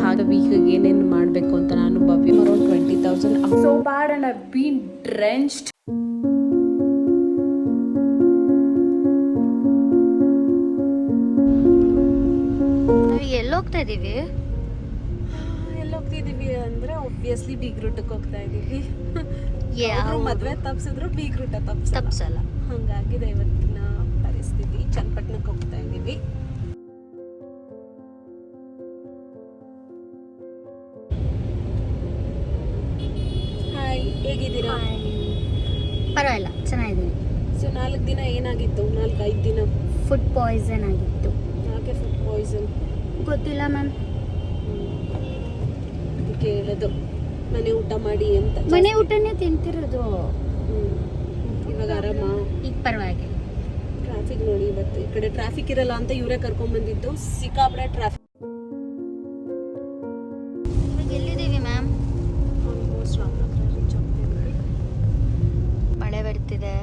ಹಾಗೆ ವೀಕಿಗೆ ಏನೇನು ಮಾಡಬೇಕು ಅಂತ ನಾನು Bhavya around 20,000 so bad and I've been drenched. ಎಲ್ಲೋಗ್ತಿದೀವಿ ಅಂದ್ರೆ ಒಬ್ವಿಯಸ್ಲಿ ಬೀಗ್ ರೂಟಕ್ಕೆ ಹೋಗ್ತಾ ಇದೀವಿ. ಮದ್ವೆ ತಪ್ಸಿದ್ರು ಬೀಗ್ ರೂಟ ತಪ್ಸಲ್ಲ, ಹಂಗಾಗಿದೆ ಇವತ್ತಿನ ಪರಿಸ್ಥಿತಿ. ಚನ್ನಪಟ್ಟಣಕ್ಕೆ ಹೋಗ್ತಾ ಇದೀವಿ. ಹಾಯ್, ಹೇಗಿದ್ದೀರಾ? ಪರವಾಗಿಲ್ಲ, ಚೆನ್ನಾಗಿದ್ದೀನಿ. ಸೊ 4 ದಿನ ಏನಾಗಿತ್ತು? 4-5 ದಿನ ಫುಡ್ ಪಾಯ್ಸನ್ ಆಗಿತ್ತು. ಯಾಕೆ ಫುಡ್ ಪಾಯ್ಸನ್? ಗೊತ್ತಿಲ್ಲ ಮ್ಯಾಮ್. ಅದಕ್ಕೆ ಹೇಳೋದು ಮನೆ ಊಟ ಮಾಡಿ ಅಂತ. ಮನೆ ಊಟನೇ ತಿಂತಿರೋದು. ಇವಾಗ ಆರಾಮ? ಈಗ ಪರವಾಗಿಲ್ಲ. ಟ್ರಾಫಿಕ್ ನೋಡಿ, ಇವತ್ತು ಈ ಕಡೆ ಟ್ರಾಫಿಕ್ ಇರಲ್ಲ ಅಂತ ಇವರೇ ಕರ್ಕೊಂಡ್ ಬಂದಿದ್ದು. ಸಿಕ್ಕಾಪಟ್ಟೆ ಟ್ರಾಫಿಕ್. ಎಲ್ಲಿದ್ದೀವಿ ಮ್ಯಾಮ್? ಆಲ್ಮೋಸ್ಟ್ ರಾಮನಗರ ರೀಚ್ ಆಗ್ತಿದ್ದೀವಿ. ಮಳೆ ಬರ್ತಿದೆ.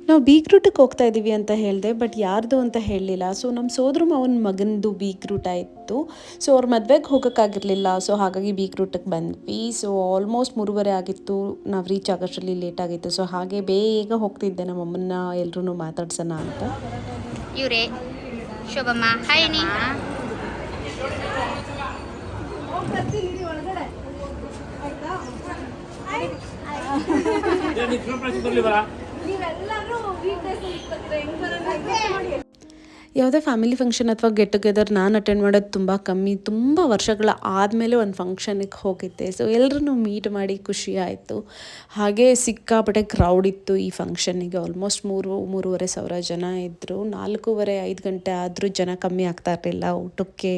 ನಾವು ಬೀಗ್ ರೂಟಿಗೆ ಹೋಗ್ತಾ ಇದ್ದೀವಿ ಅಂತ ಹೇಳಿದೆ, ಬಟ್ ಯಾರ್ದು ಅಂತ ಹೇಳಲಿಲ್ಲ. ಸೊ ನಮ್ಮ ಸೋದರ ಮಾವನ ಮಗನದು ಬೀಗ್ ರೂಟ ಇತ್ತು. ಸೊ ಅವ್ರ ಮದುವೆಗೆ ಹೋಗೋಕ್ಕಾಗಿರಲಿಲ್ಲ. ಸೊ ಹಾಗಾಗಿ ಬೀಗ್ ರೂಟಿಗೆ ಬಂದ್ವಿ. ಸೊ ಆಲ್ಮೋಸ್ಟ್ 3:30 ಆಗಿತ್ತು. ನಾವು ರೀಚ್ ಆಗೋಷ್ಟರಲ್ಲಿ ಲೇಟ್ ಆಗಿತ್ತು. ಸೊ ಹಾಗೆ ಬೇಗ ಹೋಗ್ತಿದ್ದೆ ನಮ್ಮಮ್ಮನ್ನ ಎಲ್ಲರೂ ಮಾತಾಡ್ಸೋಣ ಅಂತ. ಇವರೇ ಶೋಭಮ್ಮ. ಹಾಯ್ ನೀ. ಯಾವುದೇ ಫ್ಯಾಮಿಲಿ ಫಂಕ್ಷನ್ ಅಥವಾ ಗೆಟ್ ಟುಗೆದರ್ ನಾನು ಅಟೆಂಡ್ ಮಾಡೋದು ತುಂಬ ಕಮ್ಮಿ. ತುಂಬ ವರ್ಷಗಳ ಆದಮೇಲೆ ಒಂದು ಫಂಕ್ಷನಿಗೆ ಹೋಗಿದ್ದೆ. ಸೊ ಎಲ್ಲರೂ ಮೀಟ್ ಮಾಡಿ ಖುಷಿ ಆಯಿತು. ಹಾಗೆ ಸಿಕ್ಕಾಪಟ್ಟೆ ಕ್ರೌಡ್ ಇತ್ತು ಈ ಫಂಕ್ಷನಿಗೆ. ಆಲ್ಮೋಸ್ಟ್ 3-3.5 ಸಾವಿರ ಜನ ಇದ್ದರು. 4:30-5 ಗಂಟೆ ಆದರೂ ಜನ ಕಮ್ಮಿ ಆಗ್ತಾ ಇರಲಿಲ್ಲ. ಊಟಕ್ಕೆ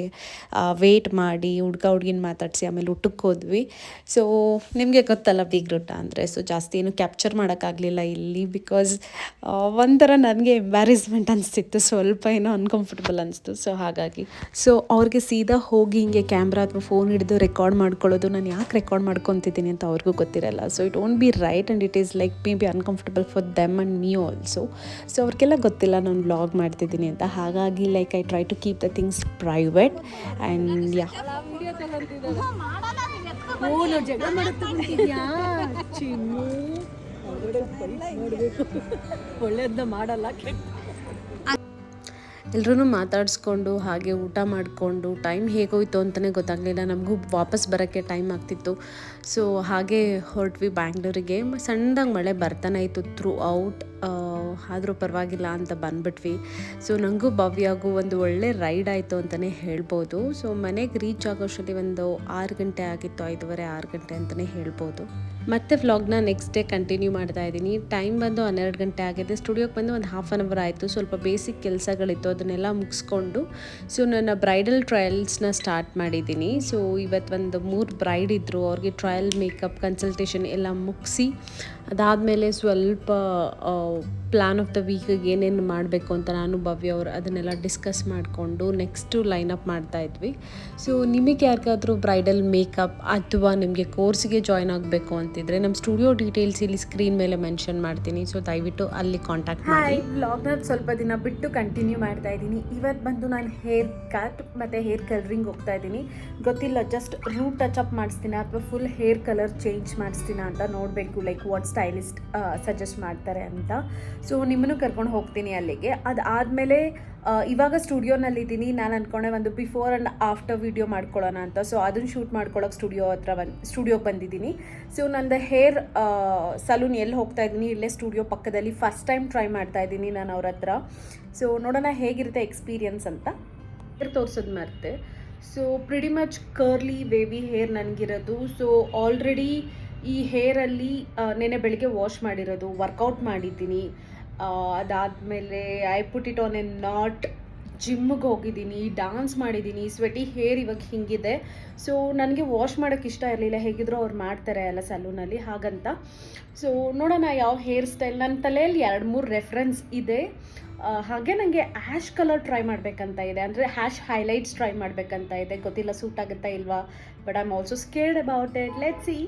ವೆಯ್ಟ್ ಮಾಡಿ ಹುಡುಗಿನ ಮಾತಾಡಿಸಿ ಆಮೇಲೆ ಊಟಕ್ಕೆ ಹೋದ್ವಿ. ಸೊ ನಿಮಗೆ ಗೊತ್ತಲ್ಲ ಬೀಗ್ ರೂಟ ಅಂದರೆ. ಸೊ ಜಾಸ್ತಿ ಏನು ಕ್ಯಾಪ್ಚರ್ ಮಾಡೋಕ್ಕಾಗಲಿಲ್ಲ ಇಲ್ಲಿ, ಬಿಕಾಸ್ ಒಂಥರ ನನಗೆ ಎಂಬ್ಯಾರಿಸ್ಮೆಂಟ್ ಅನಿಸ್ತಿತ್ತು, ಸ್ವಲ್ಪ ಏನೋ ಅನ್ಕಂಫರ್ಟಬಲ್ ಅನಿಸ್ತು. ಸೊ ಹಾಗಾಗಿ ಅವ್ರಿಗೆ ಸೀದಾ ಹೋಗಿ ಹಿಂಗೆ ಕ್ಯಾಮ್ರಾ ಅಥವಾ ಫೋನ್ ಹಿಡಿದು ರೆಕಾರ್ಡ್ ಮಾಡ್ಕೊಳ್ಳೋದು, ನಾನು ಯಾಕೆ ರೆಕಾರ್ಡ್ ಮಾಡ್ಕೊತಿದ್ದೀನಿ ಅಂತ ಅವ್ರಿಗೂ ಗೊತ್ತಿರಲ್ಲ. So it won't be right and it is like maybe uncomfortable for them and me also. So ಅವ್ರಿಗೆಲ್ಲ ಗೊತ್ತಿಲ್ಲ ನಾನು ವ್ಲಾಗ್ ಮಾಡ್ತಿದ್ದೀನಿ ಅಂತ. ಹಾಗಾಗಿ like I try to keep the things private and yeah. ಒಳ್ಳೇದನ್ನ ಮಾಡಲ್ಲ. ಎಲ್ಲರೂ ಮಾತಾಡಿಸ್ಕೊಂಡು ಹಾಗೆ ಔಟ ಮಾಡಿಕೊಂಡು ಟೈಮ್ ಹೇಗೋಯ್ತು ಅಂತಲೇ ಗೊತ್ತಾಗಲಿಲ್ಲ. ನಮಗೂ ವಾಪಸ್ ಬರೋಕ್ಕೆ ಟೈಮ್ ಆಗ್ತಿತ್ತು. ಸೊ ಹಾಗೆ ಹೊರಟ್ವಿ ಬ್ಯಾಂಗ್ಳೂರಿಗೆ. ಸಣ್ಣದಾಗಿ ಮಳೆ ಬರ್ತಾನೆ ಇತ್ತು ಥ್ರೂ ಔಟ್. ಆದರೂ ಪರವಾಗಿಲ್ಲ ಅಂತ ಬಂದ್ಬಿಟ್ವಿ. ಸೊ ನನಗೂ ಭವ್ಯಾಗೂ ಒಂದು ಒಳ್ಳೆ ರೈಡ್ ಆಯಿತು ಅಂತಲೇ ಹೇಳ್ಬೋದು. ಸೊ ಮನೆಗೆ ರೀಚ್ ಆಗೋಷ್ಟರಲ್ಲಿ ಒಂದು 6 ಗಂಟೆ ಆಗಿತ್ತು, 5:30-6 ಗಂಟೆ ಅಂತಲೇ ಹೇಳ್ಬೋದು. ಮತ್ತೆ ವ್ಲಾಗ್ನ ನೆಕ್ಸ್ಟ್ ಡೇ ಕಂಟಿನ್ಯೂ ಮಾಡ್ತಾ ಇದ್ದೀನಿ. ಟೈಮ್ ಬಂದು 12 ಗಂಟೆ ಆಗಿದೆ. ಸ್ಟುಡಿಯೋಗೆ ಬಂದು ಒಂದು 1/2 ಅವರ್ ಆಯಿತು. ಸ್ವಲ್ಪ ಬೇಸಿಕ್ ಕೆಲಸಗಳಿತ್ತು, ಅದನ್ನೆಲ್ಲ ಮುಗಿಸ್ಕೊಂಡು ಸೊ ನನ್ನ ಬ್ರೈಡಲ್ ಟ್ರಯಲ್ಸ್ನ ಸ್ಟಾರ್ಟ್ ಮಾಡಿದ್ದೀನಿ. ಸೊ ಇವತ್ತು ಒಂದು 3 ಬ್ರೈಡ್ ಇದ್ದರು. ಅವ್ರಿಗೆ ಟ್ರಯಲ್ ಮೇಕಪ್ ಕನ್ಸಲ್ಟೇಷನ್ ಎಲ್ಲ ಮುಗಿಸಿ ಅದಾದಮೇಲೆ ಸ್ವಲ್ಪ ಪ್ಲ್ಯಾನ್ ಆಫ್ ದ ವೀಕಿಗೆ ಏನೇನು ಮಾಡಬೇಕು ಅಂತ ನಾನು ಭವ್ಯ ಅವರು ಅದನ್ನೆಲ್ಲ ಡಿಸ್ಕಸ್ ಮಾಡಿಕೊಂಡು ನೆಕ್ಸ್ಟು ಲೈನಪ್ ಮಾಡ್ತಾಯಿದ್ವಿ. ಸೊ ನಿಮಗೆ ಯಾರಿಗಾದರೂ ಬ್ರೈಡಲ್ ಮೇಕಪ್ ಅಥವಾ ನಿಮಗೆ ಕೋರ್ಸಿಗೆ ಜಾಯ್ನ್ ಆಗಬೇಕು ಅಂತಿದ್ರೆ ನಮ್ಮ ಸ್ಟುಡಿಯೋ ಡೀಟೇಲ್ಸ್ ಇಲ್ಲಿ ಸ್ಕ್ರೀನ್ ಮೇಲೆ ಮೆನ್ಷನ್ ಮಾಡ್ತೀನಿ. ಸೊ ದಯವಿಟ್ಟು ಅಲ್ಲಿ ಕಾಂಟ್ಯಾಕ್ಟ್ ಮಾಡಿ. ವ್ಲಾಗ್ನ ಸ್ವಲ್ಪ ದಿನ ಬಿಟ್ಟು ಕಂಟಿನ್ಯೂ ಮಾಡ್ತಾ ಇದ್ದೀನಿ. ಇವತ್ತು ಬಂದು ನಾನು ಹೇರ್ ಕಟ್ ಮತ್ತು ಹೇರ್ ಕಲರಿಂಗ್ ಹೋಗ್ತಾ ಇದ್ದೀನಿ. ಗೊತ್ತಿಲ್ಲ, ಜಸ್ಟ್ ರೂಟ್ ಟಚ್ ಅಪ್ ಮಾಡಿಸ್ತೀನ ಅಥವಾ ಫುಲ್ ಹೇರ್ ಕಲರ್ ಚೇಂಜ್ ಮಾಡಿಸ್ತೀನ ಅಂತ ನೋಡಬೇಕು. ಲೈಕ್ ವಾಟ್ ಸ್ಟೈಲಿಸ್ಟ್ ಸಜೆಸ್ಟ್ ಮಾಡ್ತಾರೆ ಅಂತ. ಸೊ ನಿಮ್ಮನ್ನು ಕರ್ಕೊಂಡು ಹೋಗ್ತೀನಿ ಅಲ್ಲಿಗೆ. ಅದಾದಮೇಲೆ ಇವಾಗ ಸ್ಟುಡಿಯೋನಲ್ಲಿದ್ದೀನಿ. ನಾನು ಅಂದ್ಕೊಂಡೆ ಒಂದು ಬಿಫೋರ್ ಆ್ಯಂಡ್ ಆಫ್ಟರ್ ವೀಡಿಯೋ ಮಾಡ್ಕೊಳ್ಳೋಣ ಅಂತ. ಸೊ ಅದನ್ನು ಶೂಟ್ ಮಾಡ್ಕೊಳ್ಳೋಕೆ ಸ್ಟುಡಿಯೋಗೆ ಬಂದಿದ್ದೀನಿ. ಸೊ ನಂದು ಹೇರ್ ಸಲೂನ್ ಎಲ್ಲಿ ಹೋಗ್ತಾ ಇದ್ದೀನಿ, ಇಲ್ಲೇ ಸ್ಟುಡಿಯೋ ಪಕ್ಕದಲ್ಲಿ. ಫಸ್ಟ್ ಟೈಮ್ ಟ್ರೈ ಮಾಡ್ತಾ ಇದ್ದೀನಿ ನಾನು ಅವ್ರ ಹತ್ರ. ಸೊ ನೋಡೋಣ ಹೇಗಿರುತ್ತೆ ಎಕ್ಸ್ಪೀರಿಯನ್ಸ್ ಅಂತ. ಹೇರ್ ತೋರಿಸೋದು ಮರ್ತೆ. So pretty much curly wavy hair ನನಗಿರೋದು. ಸೊ ಆಲ್ರೆಡಿ ಈ ಹೇರಲ್ಲಿ ನೆನೆ ಬೆಳಿಗ್ಗೆ ವಾಶ್ ಮಾಡಿರೋದು, ವರ್ಕೌಟ್ ಮಾಡಿದ್ದೀನಿ. ಅದಾದಮೇಲೆ I put it on a knot, ಜಿಮ್ಮಿಗೆ ಹೋಗಿದ್ದೀನಿ, ಡಾನ್ಸ್ ಮಾಡಿದ್ದೀನಿ. ಸ್ವೆಟಿ ಹೇರ್ ಇವಾಗ ಹಿಂಗಿದೆ. ಸೊ ನನಗೆ ವಾಶ್ ಮಾಡೋಕ್ಕೆ ಇಷ್ಟ ಇರಲಿಲ್ಲ, ಹೇಗಿದ್ರು ಅವ್ರು ಮಾಡ್ತಾರೆ ಅಲ್ಲ ಸಲೂನಲ್ಲಿ, ಹಾಗಂತ. ಸೊ ನೋಡೋಣ ಯಾವ ಹೇರ್ ಸ್ಟೈಲ್. ನನ್ನ ತಲೆಯಲ್ಲಿ 2-3 ರೆಫರೆನ್ಸ್ ಇದೆ. ಹಾಗೆ ನನಗೆ ಆ್ಯಶ್ ಕಲರ್ ಟ್ರೈ ಮಾಡಬೇಕಂತ ಇದೆ, ಅಂದರೆ ಹ್ಯಾಶ್ ಹೈಲೈಟ್ಸ್ ಟ್ರೈ ಮಾಡಬೇಕಂತ ಇದೆ. ಗೊತ್ತಿಲ್ಲ ಸೂಟ್ ಆಗುತ್ತಾ ಇಲ್ವಾ, but I am also scared about it. Let's see.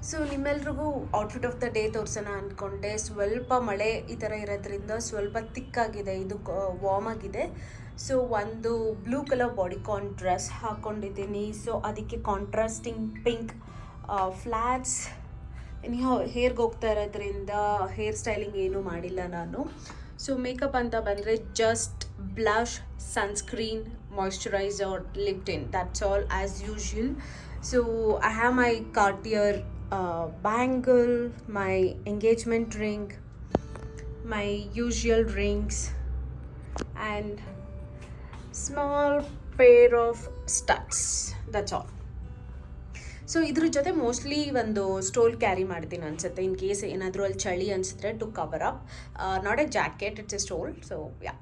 So ನಿಮ್ಮೆಲ್ರಿಗೂ ಔಟ್ಫಿಟ್ ಆಫ್ ದ ಡೇ ತೋರಿಸೋಣ ಅಂದ್ಕೊಂಡೆ. ಸ್ವಲ್ಪ ಮಳೆ ಈ ಥರ ಇರೋದ್ರಿಂದ ಸ್ವಲ್ಪ ತಿಕ್ಕಾಗಿದೆ, ಇದು ವಾರ್ಮ್ ಆಗಿದೆ. ಸೊ ಒಂದು ಬ್ಲೂ ಕಲರ್ ಬಾಡಿಕಾನ್ ಡ್ರೆಸ್ ಹಾಕ್ಕೊಂಡಿದ್ದೀನಿ. ಸೊ ಅದಕ್ಕೆ ಕಾಂಟ್ರಾಸ್ಟಿಂಗ್ ಪಿಂಕ್ ಫ್ಲ್ಯಾಟ್ಸ್. ನೀವು ಹೇರ್ಗೆ ಹೋಗ್ತಾ ಇರೋದ್ರಿಂದ ಹೇರ್ ಸ್ಟೈಲಿಂಗ್ ಏನೂ ಮಾಡಿಲ್ಲ ನಾನು. ಸೊ ಮೇಕಪ್ ಅಂತ ಬಂದರೆ just blush, sunscreen, moisturiser, lip tint, that's all as usual. So I have my Cartier bangle, my engagement ring, my usual rings, and small pair of studs. That's all. So ಇದ್ರ ಜೊತೆ mostly ಒಂದು stole carry ಮಾಡ್ತೀನಿ ಅನ್ಸುತ್ತೆ, in case ಏನಾದರೂ ಅಲ್ಲಿ ಚಳಿ ಅನಿಸಿದ್ರೆ to cover up. Not a jacket, it's a stole. So yeah.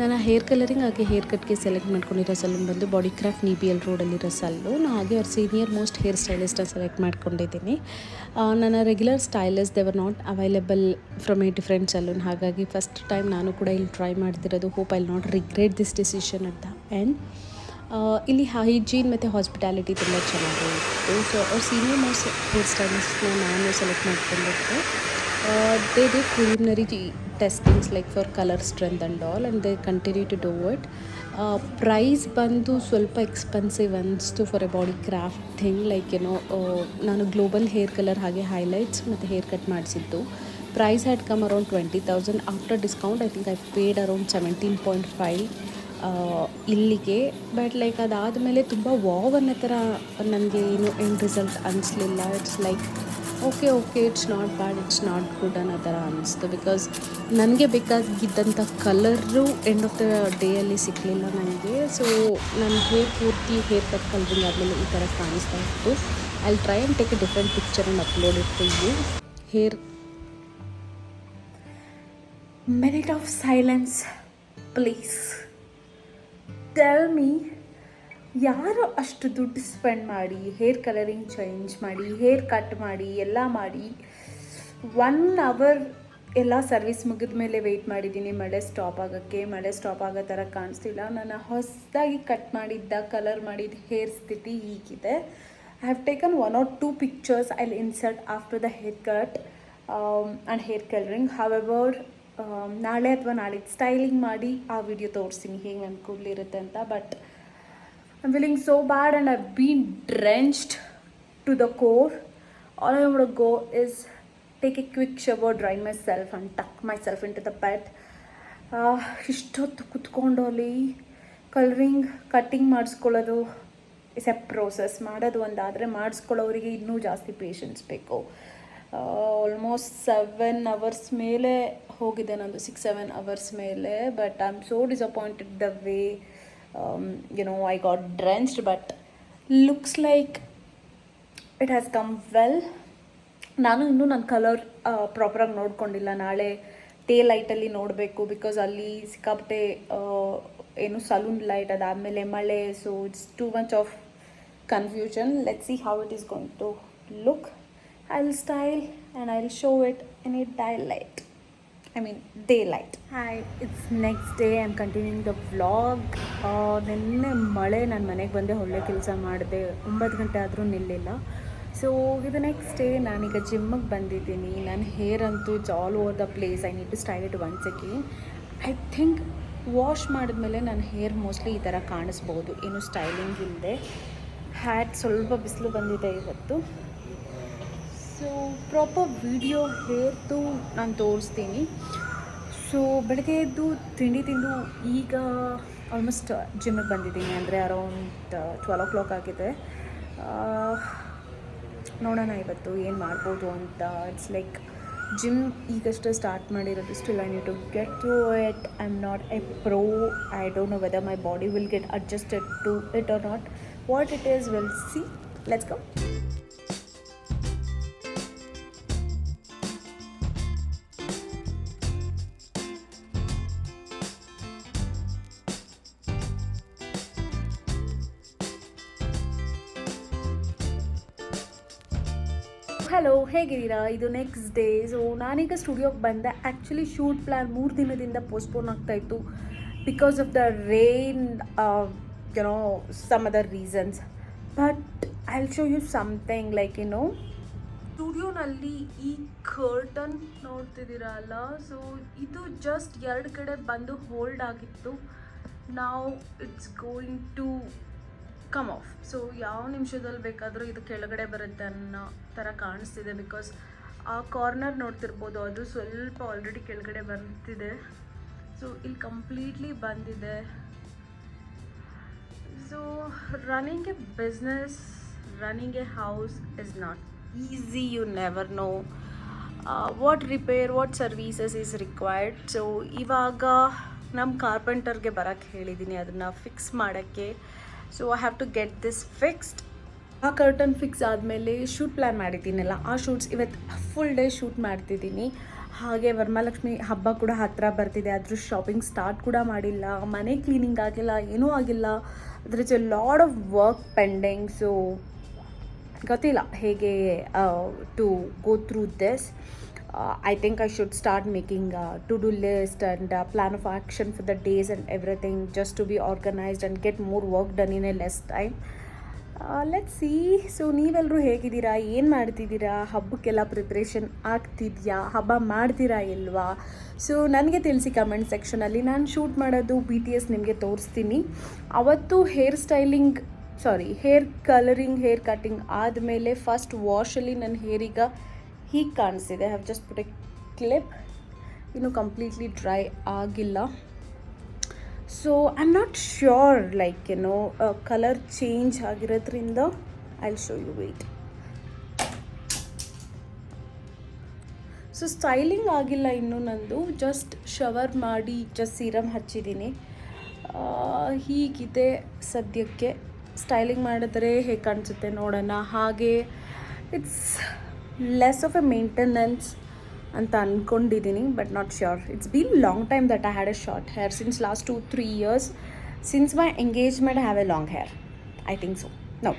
ನಾನು ಹೇರ್ ಕಲರಿಂಗ್ ಹಾಗೆ ಹೇರ್ ಕಟ್ಗೆ ಸೆಲೆಕ್ಟ್ ಮಾಡ್ಕೊಂಡಿರೋ ಸಲೂನ್ ಬಂದು ಬಾಡಿ ಕ್ರಾಫ್ಟ್ NBL ರೋಡಲ್ಲಿರೋ ಸಲೂನ್. ಹಾಗೆ ಅವ್ರ ಸೀನಿಯರ್ ಮೋಸ್ಟ್ ಹೇರ್ ಸ್ಟೈಲಿಸ್ಟನ್ನು ಸೆಲೆಕ್ಟ್ ಮಾಡ್ಕೊಂಡಿದ್ದೀನಿ. ನನ್ನ regular stylist they were not available from a different salon. ಹಾಗಾಗಿ ಫಸ್ಟ್ ಟೈಮ್ ನಾನು ಕೂಡ ಇಲ್ಲಿ ಟ್ರೈ ಮಾಡ್ತಿರೋದು. Hope I will not regret this decision ಅಂತ. ಆ್ಯಂಡ್ ಇಲ್ಲಿ ಹೈಜೀನ್ ಮತ್ತು ಹಾಸ್ಪಿಟಾಲಿಟಿ ತುಂಬ ಚೆನ್ನಾಗಿತ್ತು. ಸೊ ಅವ್ರ ಸೀನಿಯರ್ ಮೋಸ್ಟ್ ಹೇರ್ ಸ್ಟೈಲಿಸ್ಟ್ನ ನಾನು ಸೆಲೆಕ್ಟ್ ಮಾಡ್ಕೊಂಡಿದ್ದೆ. They did preliminary testings like for color strength and all, and they continue to do it. Price ಬಂದು ಸ್ವಲ್ಪ ಎಕ್ಸ್ಪೆನ್ಸಿವ್ ಅನಿಸ್ತು for a Body Craft thing. Like ನಾನು ಗ್ಲೋಬಲ್ ಹೇರ್ ಕಲರ್ ಹಾಗೆ highlights ಮತ್ತು hair cut ಮಾಡಿಸಿದ್ದು. Price had come around 20,000. After discount I think I paid around 17.5 ಇಲ್ಲಿಗೆ. But like ಅದಾದಮೇಲೆ ತುಂಬ ವಾವ್ ಅನ್ನೋ ಥರ ನನಗೆ ಏನು ಎಂಡ್ ರಿಸಲ್ಟ್ ಅನಿಸ್ಲಿಲ್ಲ. It's like okay it's not bad, it's not good ಅನ್ನೋ ಥರ ಅನ್ನಿಸ್ತು. ಬಿಕಾಸ್ ನನಗೆ ಬೇಕಾಗಿದ್ದಂಥ ಕಲರು ಎಂಡ್ ಆಫ್ ದ ಡೇಯಲ್ಲಿ ಸಿಗಲಿಲ್ಲ ನನಗೆ. ಸೊ ನನ್ನ ಪೂರ್ತಿ ಹೇರ್ ಕಟ್ ಕಲರಿಂಗ್ ಆದಮೇಲೆ ಈ ಥರ ಕಾಣಿಸ್ತಾ ಇತ್ತು. I try and take a different picture and upload it to you. Hair minute of silence please. Tell me, ಯಾರು ಅಷ್ಟು ದುಡ್ಡು ಸ್ಪೆಂಡ್ ಮಾಡಿ ಹೇರ್ ಕಲರಿಂಗ್ ಚೇಂಜ್ ಮಾಡಿ, ಹೇರ್ ಕಟ್ ಮಾಡಿ, ಎಲ್ಲ ಮಾಡಿ 1 hour ಎಲ್ಲ ಸರ್ವಿಸ್ ಮುಗಿದ ಮೇಲೆ ವೆಯ್ಟ್ ಮಾಡಿದ್ದೀನಿ ಮಳೆ ಸ್ಟಾಪ್ ಆಗೋಕ್ಕೆ. ಮಳೆ ಸ್ಟಾಪ್ ಆಗೋ ಥರ ಕಾಣಿಸ್ತಿಲ್ಲ. ನಾನು ಹೊಸದಾಗಿ ಕಟ್ ಮಾಡಿದ್ದ ಕಲರ್ ಮಾಡಿದ ಹೇರ್ ಸ್ಥಿತಿ ಹೀಗಿದೆ. I have taken 1 or 2 pictures I'll insert after the haircut and hair coloring. However, ನಾಳೆ ಅಥವಾ ನಾಳಿದ್ದು ಸ್ಟೈಲಿಂಗ್ ಮಾಡಿ ಆ ವಿಡಿಯೋ ತೋರಿಸ್ತೀನಿ ಹೇಗೆ ನನ್ನ ಕೂದಲಿರುತ್ತೆ ಅಂತ. But I'm feeling so bad and I've been drenched to the core. All I want to go is take a quick shower, dry myself and tuck myself into the bed. ಇಷ್ಟೊತ್ತು ಕುತ್ಕೊಂಡು ಅಲ್ಲಿ colouring cutting ಮಾಡಿಸ್ಕೊಳ್ಳೋದು is a process. ಮಾಡೋದು ಒಂದಾದರೆ ಮಾಡಿಸ್ಕೊಳ್ಳೋರಿಗೆ ಇನ್ನೂ ಜಾಸ್ತಿ patience ಬೇಕು. Almost 7 hours ಮೇಲೆ ಹೋಗಿದೆ ನಂದು, 6-7 hours ಮೇಲೆ. But I am so disappointed the way I got drenched, but looks like it has come well. ನಾನು ಇನ್ನೂ ನನ್ನ ಕಲರ್ ಪ್ರಾಪರಾಗಿ ನೋಡ್ಕೊಂಡಿಲ್ಲ. ನಾಳೆ ಡೇ ಲೈಟಲ್ಲಿ ನೋಡಬೇಕು. ಬಿಕಾಸ್ ಅಲ್ಲಿ ಸಿಕ್ಕಾಪಟ್ಟೆ ಏನು ಸಲೂನ್ ಲೈಟ್, ಅದಾದಮೇಲೆ ಮಳೆ. So it's too much of confusion. Let's see how it is going to look. I will style and I will show it in it daylight. Hi, it's next day. I'm continuing the vlog. ನಿನ್ನೆ ಮಳೆ, ನಾನು ಮನೆಗೆ ಬಂದೆ, ಒಳ್ಳೆ ಕೆಲಸ ಮಾಡಿದೆ. 9 ಗಂಟೆ ಆದರೂ ನಿಲ್ಲಿಲ್ಲ. ಸೊ ಇದು ನೆಕ್ಸ್ಟ್ ಡೇ. ನಾನೀಗ ಜಿಮ್ಮಿಗೆ ಬಂದಿದ್ದೀನಿ. ನನ್ನ ಹೇರ್ ಅಂತೂ all over the place. I need to style it once again. I think wash ಮಾಡಿದ್ಮೇಲೆ ನನ್ನ ಹೇರ್ ಮೋಸ್ಟ್ಲಿ ಈ ಥರ ಕಾಣಿಸ್ಬೋದು, ಏನು ಸ್ಟೈಲಿಂಗ್ ಇಲ್ಲದೆ. ಹ್ಯಾಟ್ ಸ್ವಲ್ಪ ಬಿಸಿಲು ಬಂದಿದೆ ಇವತ್ತು. ಸೊ ಪ್ರಾಪರ್ ವಿಡಿಯೋ ಹೇರ್ದು ನಾನು ತೋರಿಸ್ತೀನಿ. ಸೊ ಬೆಳಗ್ಗೆ ಎದ್ದು ತಿಂಡಿ ತಿಂದು ಈಗ ಆಲ್ಮೋಸ್ಟ್ ಜಿಮ್ಮಿಗೆ ಬಂದಿದ್ದೀನಿ. ಅಂದರೆ ಅರೌಂಡ್ 12 o'clock ಆಗಿದೆ. ನೋಡೋಣ ಇವತ್ತು ಏನು ಮಾಡ್ಬೋದು ಅಂತ. ಇಟ್ಸ್ ಲೈಕ್ ಜಿಮ್ ಈಗಷ್ಟೇ ಸ್ಟಾರ್ಟ್ ಮಾಡಿರೋದು. Still I need to get through it. I am not a pro. I don't know whether my body will get adjusted to it or not. What it is will see. Let's go. Hello, ಹೇಗಿದ್ದೀರಾ? ಇದು next day. So ನಾನೀಗ ಸ್ಟುಡಿಯೋಗೆ ಬಂದೆ. Actually shoot plan 3 ದಿನದಿಂದ postpone ಆಗ್ತಾಯಿತ್ತು because of the rain, some other reasons. But I will show you something like ಸ್ಟುಡಿಯೋನಲ್ಲಿ ಈ curtain ನೋಡ್ತಿದ್ದೀರಲ್ಲ, so ಇದು ಜಸ್ಟ್ 2 ಕಡೆ ಬಂದು ಹೋಲ್ಡ್ ಆಗಿತ್ತು. ನಾವು it's going to come off. So ಯಾವ ನಿಮಿಷದಲ್ಲಿ ಬೇಕಾದರೂ ಇದು ಕೆಳಗಡೆ ಬರುತ್ತೆ ಅನ್ನೋ ಥರ ಕಾಣಿಸ್ತಿದೆ. ಬಿಕಾಸ್ ಆ ಕಾರ್ನರ್ ನೋಡ್ತಿರ್ಬೋದು, ಅದು ಸ್ವಲ್ಪ ಆಲ್ರೆಡಿ ಕೆಳಗಡೆ ಬರ್ತಿದೆ. ಸೊ ಇಲ್ಲಿ ಕಂಪ್ಲೀಟ್ಲಿ ಬಂದಿದೆ. So running a business, running a house is not easy. You never know what repair, what services is required. So ಇವಾಗ ನಮ್ಮ ಕಾರ್ಪೆಂಟರ್ಗೆ ಬರೋಕ್ಕೆ ಹೇಳಿದ್ದೀನಿ ಅದನ್ನು ಫಿಕ್ಸ್ ಮಾಡೋಕ್ಕೆ. So I have to get this fixed. ಆ ಕರ್ಟನ್ ಫಿಕ್ಸ್ ಆದಮೇಲೆ ಶೂಟ್ ಪ್ಲ್ಯಾನ್ ಮಾಡಿದ್ದೀನಲ್ಲ, ಆ ಶೂಟ್ಸ್ ಇವತ್ತು ಫುಲ್ ಡೇ ಶೂಟ್ ಮಾಡ್ತಿದ್ದೀನಿ. ಹಾಗೆ ವರಮಹಾಲಕ್ಷ್ಮಿ ಹಬ್ಬ ಕೂಡ ಹತ್ತಿರ ಬರ್ತಿದೆ. ಅದ್ರ ಶಾಪಿಂಗ್ ಸ್ಟಾರ್ಟ್ ಕೂಡ ಮಾಡಿಲ್ಲ, ಮನೆ ಕ್ಲೀನಿಂಗ್ ಆಗಿಲ್ಲ, ಏನೂ ಆಗಿಲ್ಲ. ಅದ್ರ is a lot of work pending. So ಗೊತ್ತಿಲ್ಲ ಹೇಗೆ to go through this. I think I should start making a to-do list and a plan of action for the days and everything, just to be organized and get more work done in a less time. Let's see. So ನೀವೆಲ್ಲರೂ ಹೇಗಿದ್ದೀರಾ? ಏನು ಮಾಡ್ತಿದ್ದೀರಾ? ಹಬ್ಬಕ್ಕೆಲ್ಲ preparation ಆಗ್ತಿದೆಯಾ? ಹಬ್ಬ ಮಾಡ್ತೀರಾ ಇಲ್ವಾ? So ನನಗೆ ತಿಳಿಸಿ comment ಸೆಕ್ಷನಲ್ಲಿ. ನಾನು ಶೂಟ್ ಮಾಡೋದು BTS ನಿಮಗೆ ತೋರಿಸ್ತೀನಿ. ಅವತ್ತು ಹೇರ್ ಕಲರಿಂಗ್, ಹೇರ್ ಕಟ್ಟಿಂಗ್ ಆದಮೇಲೆ ಫಸ್ಟ್ ವಾಶಲ್ಲಿ ನನ್ನ ಹೇರೀಗ ಹೀಗೆ ಕಾಣಿಸ್ತಿದೆ. I have just put a clip. ಇನ್ನೂ ಕಂಪ್ಲೀಟ್ಲಿ ಡ್ರೈ ಆಗಿಲ್ಲ. So I am not sure colour change ಆಗಿರೋದ್ರಿಂದ I will show you. Wait. So styling ಆಗಿಲ್ಲ ಇನ್ನೂ ನಂದು. ಜಸ್ಟ್ ಶವರ್ ಮಾಡಿ ಜಸ್ಟ್ ಸೀರಮ್ ಹಚ್ಚಿದ್ದೀನಿ. ಹೀಗಿದೆ ಸದ್ಯಕ್ಕೆ. ಸ್ಟೈಲಿಂಗ್ ಮಾಡಿದ್ರೆ ಹೇಗೆ ಕಾಣಿಸುತ್ತೆ ನೋಡೋಣ. ಹಾಗೆ it's less of a maintenance ಅಂತ ಅಂದ್ಕೊಂಡಿದ್ದೀನಿ, but not sure. It's been long time that I had a short hair. Since last 2-3 years since my engagement have a long hair. I think so. No,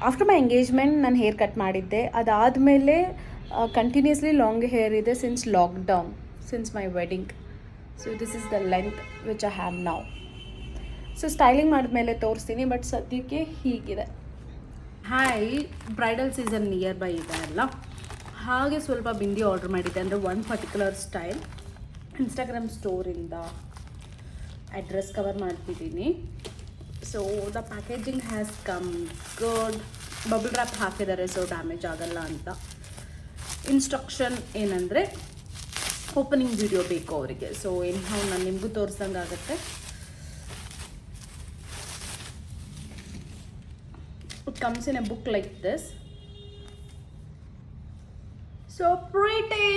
after my engagement ನಾನು hair cut ಮಾಡಿದ್ದೆ. ಅದಾದಮೇಲೆ continuously long hair ಇದೆ since lockdown, since my wedding. So this is the length which I have now. So styling ಮಾಡಿದ್ಮೇಲೆ ತೋರಿಸ್ತೀನಿ, but ಸದ್ಯಕ್ಕೆ ಹೀಗಿದೆ. Hi, bridal season nearby ಇದೆ ಅಲ್ಲ, ಹಾಗೆ ಸ್ವಲ್ಪ ಬಿಂದಿ ಆರ್ಡ್ರ್ ಮಾಡಿದ್ದೆ. ಅಂದರೆ ಒನ್ ಪರ್ಟಿಕ್ಯುಲರ್ ಸ್ಟೈಲ್ ಇನ್ಸ್ಟಾಗ್ರಾಮ್ ಸ್ಟೋರಿಂದ ಅಡ್ರೆಸ್ ಕವರ್ ಮಾಡ್ತಿದ್ದೀನಿ. So the packaging has come good. Bubble wrap ಹಾಕಿದ್ದಾರೆ, ಸೊ ಡ್ಯಾಮೇಜ್ ಆಗಲ್ಲ ಅಂತ. ಇನ್ಸ್ಟ್ರಕ್ಷನ್ ಏನಂದರೆ ಓಪನಿಂಗ್ ವಿಡಿಯೋ ಬೇಕು ಅವರಿಗೆ. ಸೊ ಏನೋ ನಾನು ನಿಮಗೂ ತೋರಿಸ್ದಂಗೆ ಆಗುತ್ತೆ. It comes in a book like this. So pretty.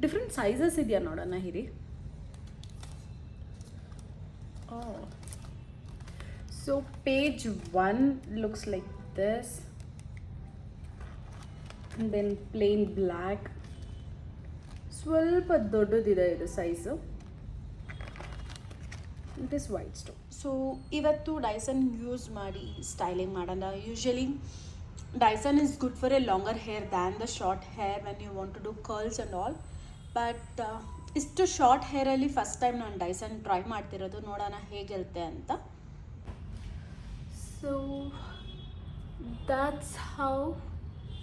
Different sizes ಇದೆಯಾ ನೋಡೋಣ ಹಿರಿ. So page 1 looks like this, and then plain black. ಸ್ವಲ್ಪ ದೊಡ್ಡದಿದೆ ಇದು size. It is white stone. So ಇವತ್ತು ಡೈಸನ್ ಯೂಸ್ ಮಾಡಿ ಸ್ಟೈಲಿಂಗ್ ಮಾಡೋಣ. Usually Dyson is good for a longer hair than the short hair when you want to do curls and all. But ಇಷ್ಟು short ಹೇರಲ್ಲಿ first time ನಾನು Dyson try ಮಾಡ್ತಿರೋದು. ನೋಡೋಣ ಹೇಗಿರುತ್ತೆ ಅಂತ. So that's how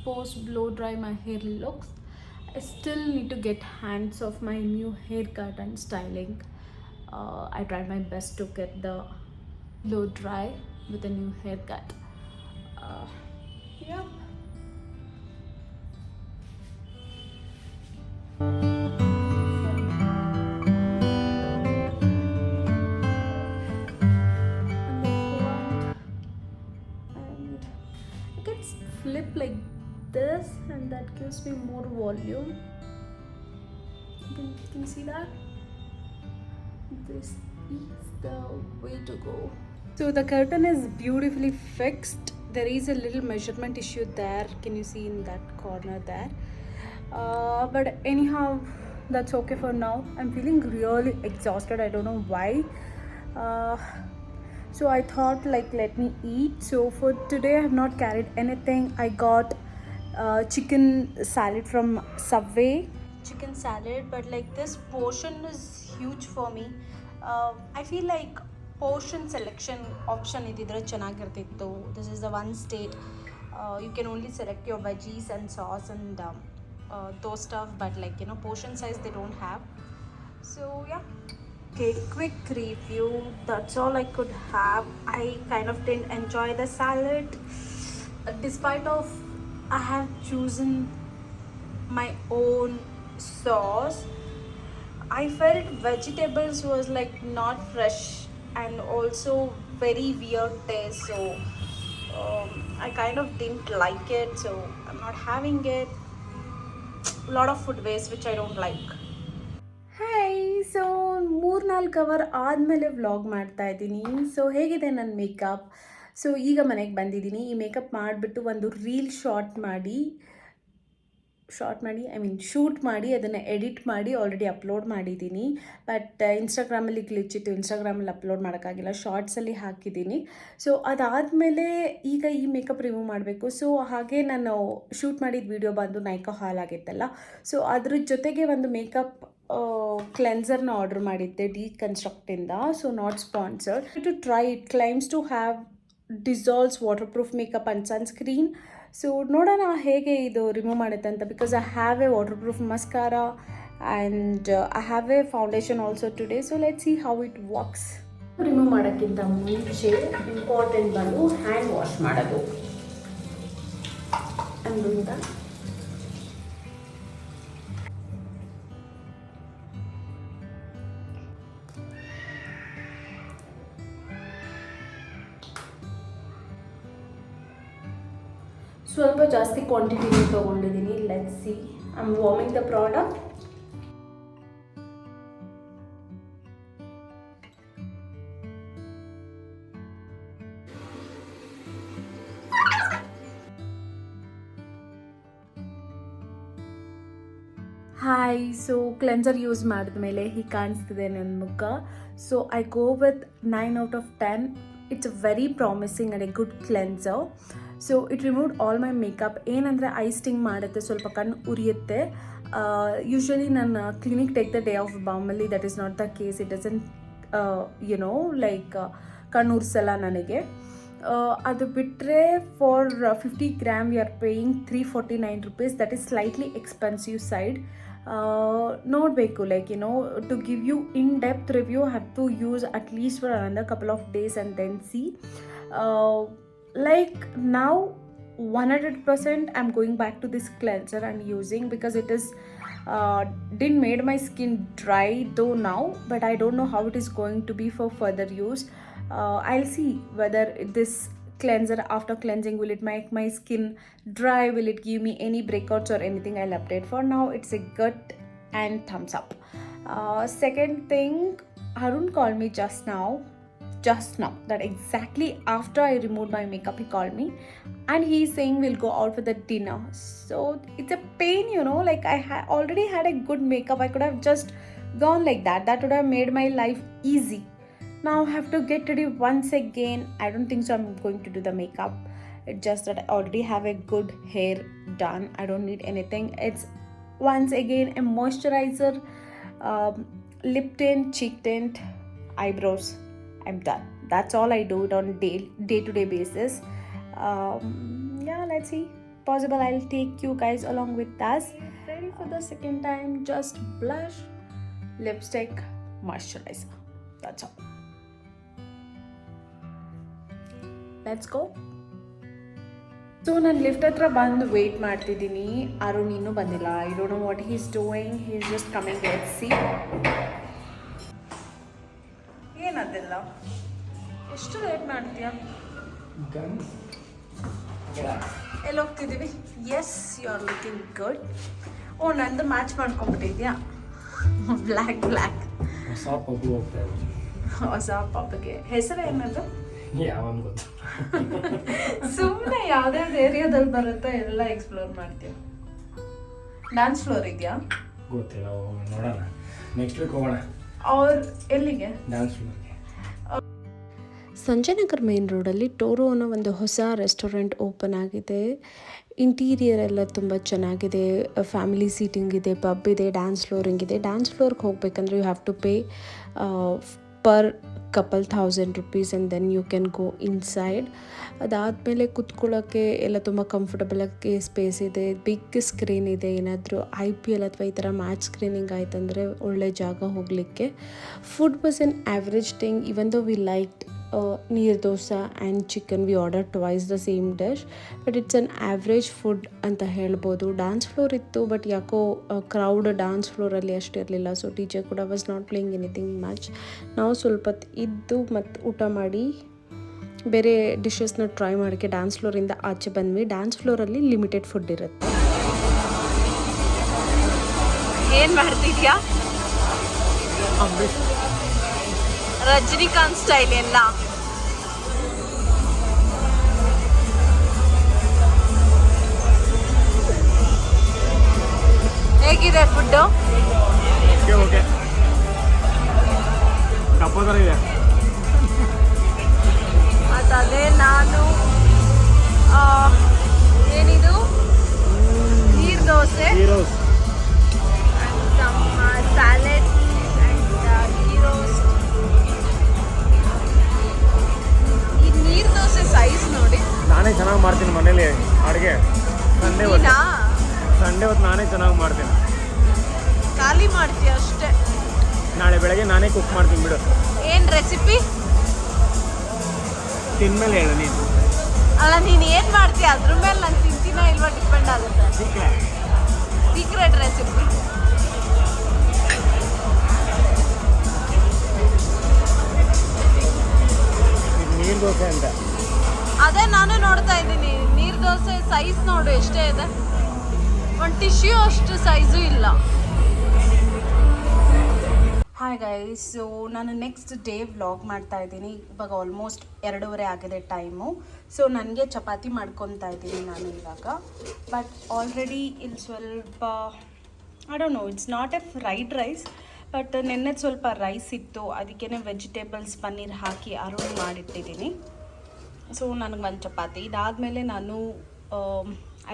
post blow dry my hair looks. I still need to get hands of my new haircut and styling. I tried my best to get the blow dry with a new haircut. Yeah. Flip like this, and that gives me more volume. Can you see that? This is the way to go. So the curtain is beautifully fixed. There is a little measurement issue there. Can you see in that corner there? But anyhow, that's okay for now. I'm feeling really exhausted. I don't know why. So I thought like let me eat. So for today I have not carried anything. I got chicken salad from Subway. Chicken salad, but like this portion is huge for me. I feel like portion selection option ididre ಚೆನ್ನಾಗಿರ್ತಿತ್ತು. This is the one state you can only select your veggies and sauce and those stuff, but like you know portion size they don't have. So yeah, okay, quick review. That's all I could have. I kind of didn't enjoy the salad, despite of I have chosen my own sauce. I felt vegetables was like not fresh and also very weird taste, so I kind of didn't like it, so I'm not having it. A lot of food waste which I don't like. Hi, so 3-4 hour ಆದಮೇಲೆ vlog ಮಾಡ್ತಾ ಇದ್ದೀನಿ. So ಹೇಗಿದೆ ನನ್ನ makeup? So ಈಗ ಮನೆಗೆ ಬಂದಿದ್ದೀನಿ. ಈ makeup ಮಾಡಿಬಿಟ್ಟು ಒಂದು ರೀಲ್ ಶೂಟ್ ಮಾಡಿ ಶೂಟ್ ಮಾಡಿ ಅದನ್ನು ಎಡಿಟ್ ಮಾಡಿ ಆಲ್ರೆಡಿ ಅಪ್ಲೋಡ್ ಮಾಡಿದ್ದೀನಿ. ಬಟ್ ಇನ್ಸ್ಟಾಗ್ರಾಮಲ್ಲಿ ಗ್ಲಿಚ್ ಇತ್ತು, ಇನ್ಸ್ಟಾಗ್ರಾಮಲ್ಲಿ ಅಪ್ಲೋಡ್ ಮಾಡೋಕ್ಕಾಗಿಲ್ಲ, ಶಾರ್ಟ್ಸಲ್ಲಿ ಹಾಕಿದ್ದೀನಿ. ಸೊ ಅದಾದಮೇಲೆ ಈಗ ಈ ಮೇಕಪ್ ರಿಮೂವ್ ಮಾಡಬೇಕು. ಸೊ ಹಾಗೆ ನಾನು ಶೂಟ್ ಮಾಡಿದ ವಿಡಿಯೋ ಬಂದು ನೈಕಾ ಹಾಲ್ ಆಗಿತ್ತಲ್ಲ, ಸೊ ಅದ್ರ ಜೊತೆಗೆ ಒಂದು ಮೇಕಪ್ ಕ್ಲೆನ್ಸರ್ನ ಆರ್ಡರ್ ಮಾಡಿದ್ದೆ ಡಿಕನ್ಸ್ಟ್ರಕ್ಟಿಂದ. So not sponsored. To try it claims to have dissolves waterproof makeup and sunscreen. So ನೋಡೋಣ ಹೇಗೆ ಇದು ರಿಮೂವ್ ಮಾಡುತ್ತೆ ಅಂತ. Because I have a waterproof mascara and I have a foundation also today. So let's see how it works. Remove ಮಾಡೋಕ್ಕಿಂತ ಮುಂಚೆ important ಬಂದು hand wash ಮಾಡೋದು. ಅಂದ್ರಿಂದ ಸ್ವಲ್ಪ ಜಾಸ್ತಿ ಕ್ವಾಂಟಿಟಿಲಿ ತೊಗೊಂಡಿದ್ದೀನಿ. Let's see. I am warming the product. Hi, so cleanser use ಮಾಡಿದ್ಮೇಲೆ ಹೀಗೆ ಕಾಣಿಸ್ತಿದೆ ನನ್ನ ಮುಖ. So I go with 9 out of 10. It's very promising and a good cleanser. So it removed all my makeup. ಏನಂದರೆ ಐ ಸ್ಟಿಂಗ್ ಮಾಡುತ್ತೆ, ಸ್ವಲ್ಪ ಕಣ್ಣು ಉರಿಯುತ್ತೆ. ಯೂಶ್ವಲಿ ನಾನು Clinique take the day off ಬಾಮಲ್ಲಿ, that is not the case. It doesn't like ಕಣ್ಣು ಉರಿಸಲ್ಲ ನನಗೆ. ಅದು ಬಿಟ್ಟರೆ for 50 grams we are paying 349 rupees. That is slightly expensive side. ನೋಡಬೇಕು, like to give you in depth review have to use at least for another couple of days and then see. Like now 100% I'm going back to this cleanser and using, because it is didn't made my skin dry though now, but I don't know how it is going to be for further use. I'll see whether this cleanser after cleansing will it make my skin dry, will it give me any breakouts or anything. I'll update. For now it's a good and thumbs up. Second thing, Arun called me just now, that exactly after I removed my makeup he called me and he's saying we'll go out for the dinner. So it's a pain, like I already had a good makeup. I could have just gone like that would have made my life easy. Now I have to get ready once again. I don't think so I'm going to do the makeup. It's just that I already have a good hair done. I don't need anything. It's once again a moisturizer, lip tint, cheek tint, eyebrows. I'm done. That's all I do it on day-to-day basis. Yeah, let's see. Possible I'll take you guys along with us. Ready for the second time. Just blush, lipstick, moisturizer. That's all. Let's go. So ನಾನು lift ಹತ್ರ ಬಂದು wait ಮಾಡ್ತಿದ್ದೀನಿ. ಅರುಣ್ ಇನ್ನೂ ಬಂದಿಲ್ಲ. I don't know what he is doing. He is just coming. Let's see. ಏನದಿಲ್ಲ, ಎಷ್ಟು late ಮಾಡ್ತೀಯಾ? ಎಲ್ಲಿ ಹೋಗ್ತಿದ್ದೀವಿ? Yes, you are looking good. Oh, ನಂದು ಮ್ಯಾಚ್ ಮಾಡ್ಕೊಂಡ್ಬಿಟ್ಟಿದ್ಯಾ? ಬ್ಲ್ಯಾಕ್ ಹೊಸ ಪಬ್ಗೆ ಹೆಸರು ಏನದು? ಸುಮ್ಮನೆ ಯಾವ್ದಾವ್ದು ಏರಿಯಾದಲ್ಲಿ ಬರುತ್ತೋ ಎಲ್ಲ ಎಕ್ಸ್ಪ್ಲೋರ್ ಮಾಡ್ತೀವಿ. ಡ್ಯಾನ್ಸ್ ಫ್ಲೋರ್ ಇದೆಯಾ? ಗೊತ್ತಿಲ್ಲ, ನೋಡೋಣ. ನೆಕ್ಸ್ಟ್ ವೀಕ್ ಹೋಗೋಣ. ಅವ್ರ ಎಲ್ಲಿಗೆ? ಡ್ಯಾನ್ಸ್ ಫ್ಲೋರ್ಗೆ. ಸಂಜಯನಗರ್ ಮೇನ್ ರೋಡಲ್ಲಿ ಟೋರೋ ಅನ್ನೋ ಒಂದು ಹೊಸ ರೆಸ್ಟೋರೆಂಟ್ ಓಪನ್ ಆಗಿದೆ. ಇಂಟೀರಿಯರ್ ಎಲ್ಲ ತುಂಬ ಚೆನ್ನಾಗಿದೆ. ಫ್ಯಾಮಿಲಿ ಸೀಟಿಂಗ್ ಇದೆ, ಪಬ್ ಇದೆ, ಡ್ಯಾನ್ಸ್ ಫ್ಲೋರಿಂಗ್ ಇದೆ. ಡ್ಯಾನ್ಸ್ ಫ್ಲೋರ್ಗೆ ಹೋಗಬೇಕಂದ್ರೆ you have to pay per couple 1000 rupees and then you can go inside. ಅದಾದಮೇಲೆ ಕುತ್ಕೊಳ್ಳೋಕ್ಕೆ ಎಲ್ಲ ತುಂಬ ಕಂಫರ್ಟಬಲಾಗಿ ಸ್ಪೇಸ್ ಇದೆ. ಬಿಗ್ ಸ್ಕ್ರೀನ್ ಇದೆ. ಏನಾದರೂ IPL ಅಥವಾ ಈ ಥರ ಮ್ಯಾಚ್ ಸ್ಕ್ರೀನಿಂಗ್ ಆಯ್ತಂದರೆ ಒಳ್ಳೆ ಜಾಗ ಹೋಗಲಿಕ್ಕೆ. Food was an average thing. Even though we liked neer dosa and chicken, we order twice the same dish, but it's an average food ಅಂತ ಹೇಳ್ಬೋದು. ಡ್ಯಾನ್ಸ್ ಫ್ಲೋರ್ ಇತ್ತು, ಬಟ್ ಯಾಕೋ ಕ್ರೌಡ್ ಡ್ಯಾನ್ಸ್ ಫ್ಲೋರಲ್ಲಿ ಅಷ್ಟಿರಲಿಲ್ಲ. ಸೊ ಟೀಚರ್ ಕೂಡ was not playing anything much. ನಾವು ಸ್ವಲ್ಪ ಇದ್ದು ಮತ್ತು ಊಟ ಮಾಡಿ ಬೇರೆ ಡಿಶಸ್ನ ಟ್ರೈ ಮಾಡೋಕ್ಕೆ ಡ್ಯಾನ್ಸ್ ಫ್ಲೋರಿಂದ ಆಚೆ ಬಂದ್ವಿ. ಡ್ಯಾನ್ಸ್ ಫ್ಲೋರಲ್ಲಿ ಲಿಮಿಟೆಡ್ ಫುಡ್ ಇರುತ್ತೆ. ಏನು ಮಾಡ್ತಿದ್ಯಾ? ರಜನಿಕಾಂತ್ ಸ್ಟೈಲ್ ಎಲ್ಲ. ಹೇಗಿದೆ ಫುಡ್ಡು? ಓಕೆ ಕಪ್ಪೋದರ ಇದೆ. ಅದೇ ನಾನು ಏನಿದು ನೀರು ದೋಸೆ, ಸ್ಯಾಲೆಡ್ ನೀರು ದೋಸೆ ಸೈಜ್ ನೋಡಿ. ನಾನೇ ಚೆನ್ನಾಗಿ ಮಾಡ್ತೀನಿ ಮನೇಲಿ ಅಡುಗೆ. ಸಂಡೇ ಹೊತ್ತು ನಾನೇ ಚೆನ್ನಾಗಿ ಮಾಡ್ತೀನಿ. ಖಾಲಿ ಮಾಡ್ತೀಯ ಅಷ್ಟೇ. ನಾಳೆ ಬೆಳಗ್ಗೆ ನಾನೇ ಕುಕ್ ಮಾಡ್ತೀನಿ ಬಿಡು. ಏನು ರೆಸಿಪಿ? ತಿನ್ಮೇಲೆ ಹೇಳು ನೀನು. ಅಲ್ಲ, ನೀನು ಏನು ಮಾಡ್ತೀಯ ಅದ್ರ ಮೇಲೆ ನಾನು ತಿಂತೀನೋ ಇಲ್ವಾ ಡಿಪೆಂಡ್ ಆಗುತ್ತೆ. Secret recipe. ನೀರು ದೋಸೆ ಅಂತ. ಅದೇ ನಾನು ನೋಡ್ತಾ ಇದ್ದೀನಿ. ನೀರು ದೋಸೆ ಸೈಜ್ ನೋಡು ಎಷ್ಟೇ ಇದೆ. ಒಂದು ಟಿಶ್ಯೂ ಅಷ್ಟು ಸೈಜು ಇಲ್ಲ. ಹಾಯ್ ಗೈಸ್, ಸೊ ನಾನು ನೆಕ್ಸ್ಟ್ ಡೇ ವ್ಲಾಗ್ ಮಾಡ್ತಾ ಇದ್ದೀನಿ. ಇವಾಗ ಆಲ್ಮೋಸ್ಟ್ 2:30 ಆಗಿದೆ ಟೈಮು. ಸೊ ನನಗೆ ಚಪಾತಿ ಮಾಡ್ಕೊತಾ ಇದ್ದೀನಿ ನಾನು ಇವಾಗ. ಬಟ್ ಆಲ್ರೆಡಿ ಇಲ್ಲಿ ಸ್ವಲ್ಪ I don't know, it's not a fried rice, but ನೆನ್ನೆದು ಸ್ವಲ್ಪ ರೈಸ್ ಇತ್ತು, ಅದಕ್ಕೇ ವೆಜಿಟೇಬಲ್ಸ್ ಪನ್ನೀರ್ ಹಾಕಿ ಅರುಣ್ ಮಾಡಿಟ್ಟಿದ್ದೀನಿ. ಸೊ ನನಗೆ ಒಂದು ಚಪಾತಿ. ಇದಾದಮೇಲೆ ನಾನು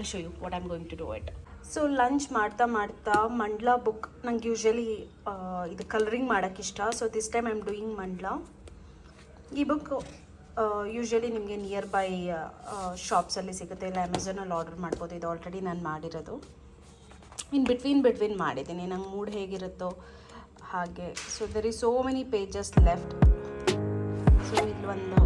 I show you what I am going to do it. So lunch ಮಾಡ್ತಾ ಮಂಡ್ಲಾ ಬುಕ್, ನಂಗೆ ಯೂಶ್ವಲಿ ಇದು ಕಲರಿಂಗ್ ಮಾಡೋಕ್ಕೆ ಇಷ್ಟ. So this time I am doing mandala. ಈ ಬುಕ್ ಯೂಶ್ವಲಿ ನಿಮಗೆ ನಿಯರ್ ಬೈ ಶಾಪ್ಸಲ್ಲಿ ಸಿಗುತ್ತೆ, ಇಲ್ಲ ಅಮೆಝಾನಲ್ಲಿ ಆರ್ಡರ್ ಮಾಡ್ಬೋದು. ಇದು ಆಲ್ರೆಡಿ ನಾನು ಮಾಡಿರೋದು. ಇನ್ ಬಿಟ್ವೀನ್ ಮಾಡಿದ್ದೀನಿ, ನಂಗೆ ಮೂಡ್ ಹೇಗಿರುತ್ತೋ ಹಾಗೆ. So there is so many pages left. So ಇಲ್ಲೊಂದು